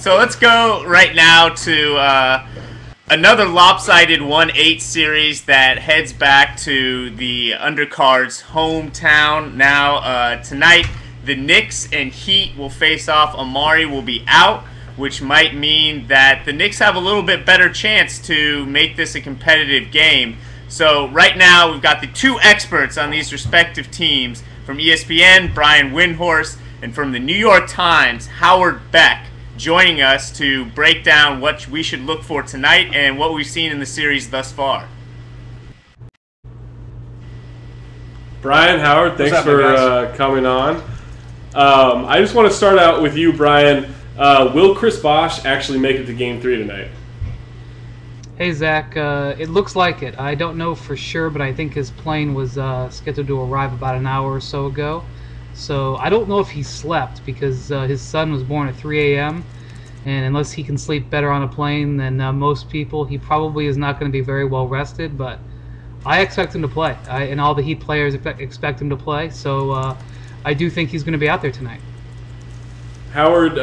So let's go right now to another lopsided 1-8 series that heads back to the undercard's hometown. Now, tonight, the Knicks and Heat will face off. Amari will be out, which might mean that the Knicks have a little bit better chance to make this a competitive game. So right now, we've got the two experts on these respective teams. From ESPN, Brian Windhorst, and from the New York Times, Howard Beck, joining us to break down what we should look for tonight and what we've seen in the series thus far. Brian, Howard, thanks for coming on. I just want to start out with you, Brian. Will Chris Bosh actually make it to Game 3 tonight? Hey, Zach. It looks like it. I don't know for sure, but I think his plane was scheduled to arrive about an hour or so ago. So I don't know if he slept because his son was born at 3 a.m. And unless he can sleep better on a plane than most people, he probably is not going to be very well rested. But I expect him to play, and all the Heat players expect him to play. So I do think he's going to be out there tonight. Howard,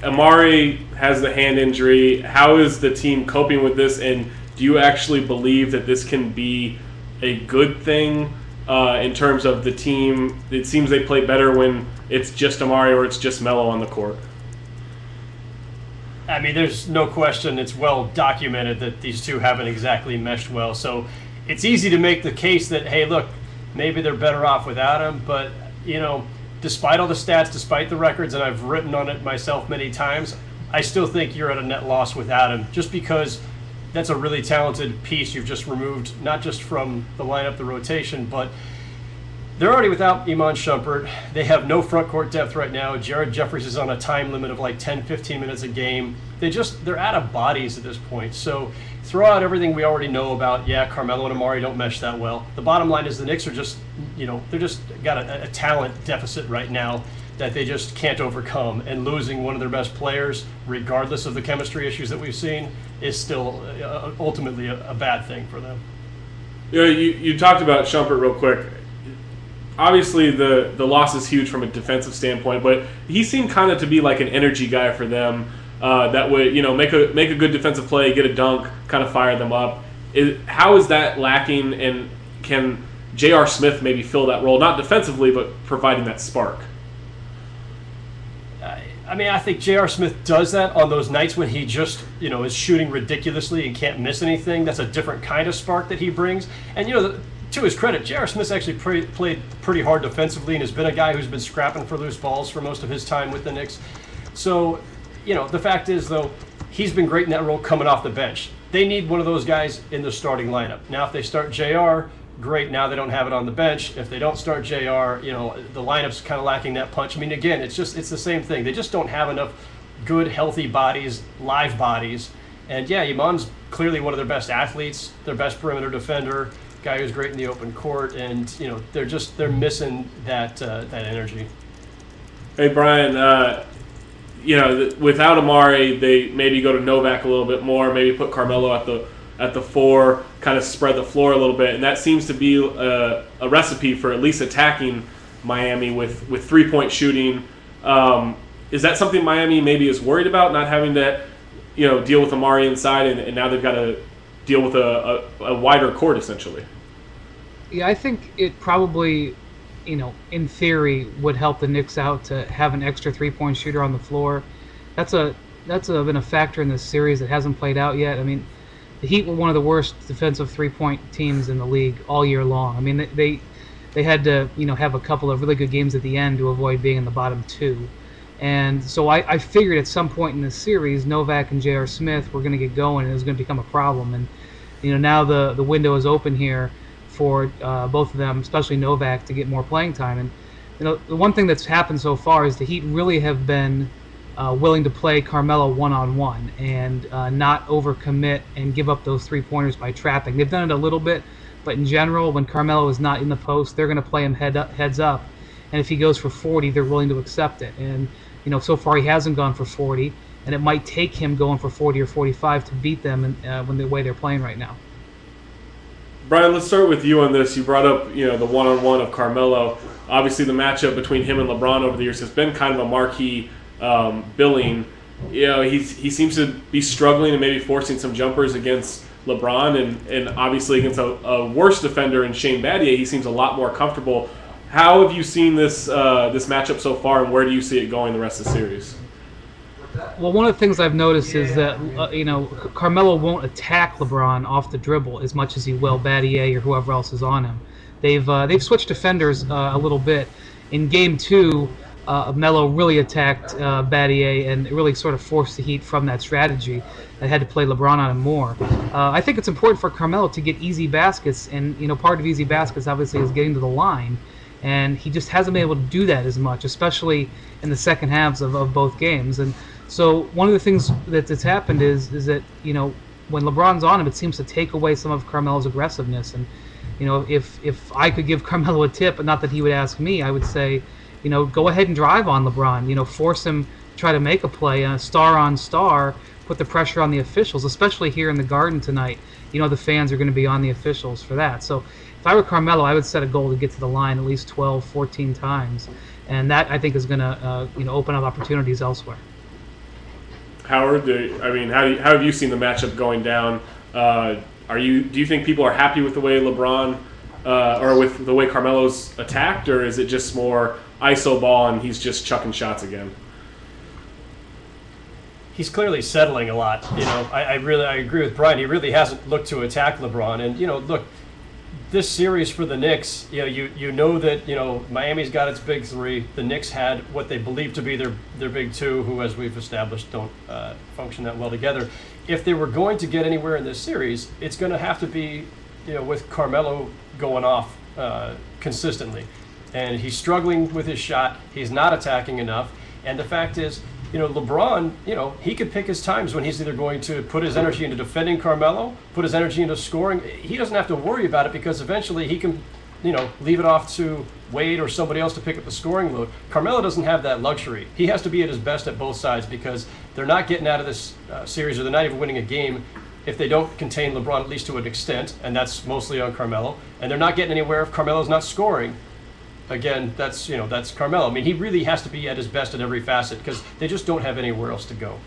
Amari has the hand injury. How is the team coping with this, and do you actually believe that this can be a good thing in terms of the team? It seems they play better when it's just Amari or it's just Melo on the court. I mean, there's no question. It's well documented that these two haven't exactly meshed well. So it's easy to make the case that, hey, look, maybe they're better off without him. But, you know, despite all the stats, despite the records, and I've written on it myself many times, I still think you're at a net loss without him, just because that's a really talented piece you've just removed, not just from the lineup, the rotation, but they're already without Iman Shumpert. They have no front court depth right now. Jared Jeffries is on a time limit of like 10, 15 minutes a game. They're out of bodies at this point. So throw out everything we already know about, yeah, Carmelo and Amari don't mesh that well. The bottom line is the Knicks are just, you know, they're just got a talent deficit right now that they just can't overcome. And losing one of their best players, regardless of the chemistry issues that we've seen, is still ultimately a bad thing for them. You know, you talked about Shumpert real quick. Obviously, the loss is huge from a defensive standpoint, but he seemed kind of to be like an energy guy for them that would, you know, make a good defensive play, get a dunk, kind of fire them up. How is that lacking, and can J.R. Smith maybe fill that role, not defensively, but providing that spark? I mean, I think J.R. Smith does that on those nights when he just, you know, is shooting ridiculously and can't miss anything. That's a different kind of spark that he brings. And, you know, to his credit, J.R. Smith's actually played pretty hard defensively and has been a guy who's been scrapping for loose balls for most of his time with the Knicks. So, you know, the fact is, though, he's been great in that role coming off the bench. They need one of those guys in the starting lineup. Now, if they start J.R., great, now they don't have it on the bench. If they don't start J.R., you know, the lineup's kind of lacking that punch. I mean, again, it's the same thing. They just don't have enough good, healthy bodies, live bodies. And, yeah, Iman's clearly one of their best athletes, their best perimeter defender, guy who's great in the open court, and you know they're missing that energy. Hey Brian, you know, without Amari, they maybe go to Novak a little bit more, maybe put Carmelo at the 4, kind of spread the floor a little bit, and that seems to be a recipe for at least attacking Miami with 3-point shooting. Is that something Miami maybe is worried about, not having to, you know, deal with Amari inside, and now they've got to deal with a wider court essentially? Yeah, I think it probably, you know, in theory would help the Knicks out to have an extra 3-point shooter on the floor. That's been a factor in this series that hasn't played out yet. I mean, the Heat were one of the worst defensive 3-point teams in the league all year long. I mean, they had to, you know, have a couple of really good games at the end to avoid being in the bottom 2. And so I figured at some point in this series, Novak and J.R. Smith were going to get going, and it was going to become a problem. And you know, now the window is open here for both of them, especially Novak, to get more playing time. And you know, the one thing that's happened so far is the Heat really have been willing to play Carmelo one-on-one and not overcommit and give up those 3-pointers by trapping. They've done it a little bit, but in general, when Carmelo is not in the post, they're going to play him heads up. And if he goes for 40, they're willing to accept it. And you know, so far he hasn't gone for 40, and it might take him going for 40 or 45 to beat them when the way they're playing right now. Brian, let's start with you on this. You brought up, you know, the one-on-one of Carmelo. Obviously, the matchup between him and LeBron over the years has been kind of a marquee billing. he seems to be struggling and maybe forcing some jumpers against LeBron, and obviously against a worse defender in Shane Battier, he seems a lot more comfortable. How have you seen this matchup so far, and where do you see it going the rest of the series? Well, one of the things I've noticed is that Carmelo won't attack LeBron off the dribble as much as he will Battier or whoever else is on him. They've switched defenders a little bit. In Game 2, Melo really attacked Battier and really sort of forced the Heat from that strategy. They had to play LeBron on him more. I think it's important for Carmelo to get easy baskets, and part of easy baskets obviously is getting to the line, and he just hasn't been able to do that as much, especially in the second halves of both games. And so one of the things that's happened is that when LeBron's on him, it seems to take away some of Carmelo's aggressiveness. And if I could give Carmelo a tip, but not that he would ask me, I would say, go ahead and drive on LeBron. Force him to try to make a play, star on star, put the pressure on the officials, especially here in the Garden tonight. The fans are going to be on the officials for that. So if I were Carmelo, I would set a goal to get to the line at least 12, 14 times. And that, I think, is going to open up opportunities elsewhere. Howard, how have you seen the matchup going down? Do you think people are happy with the way LeBron or with the way Carmelo's attacked, or is it just more ISO ball and he's just chucking shots again? He's clearly settling a lot. I agree with Brian. He really hasn't looked to attack LeBron. And look, this series for the Knicks, you know that Miami's got its big three. The Knicks had what they believe to be their big two, who, as we've established, don't function that well together. If they were going to get anywhere in this series, it's going to have to be with Carmelo going off consistently, and he's struggling with his shot. He's not attacking enough, and the fact is, LeBron, he could pick his times when he's either going to put his energy into defending Carmelo, put his energy into scoring. He doesn't have to worry about it because eventually he can, leave it off to Wade or somebody else to pick up the scoring load. Carmelo doesn't have that luxury. He has to be at his best at both sides because they're not getting out of this series, or they're not even winning a game if they don't contain LeBron, at least to an extent, and that's mostly on Carmelo. And they're not getting anywhere if Carmelo's not scoring. Again, that's Carmelo. He really has to be at his best at every facet because they just don't have anywhere else to go.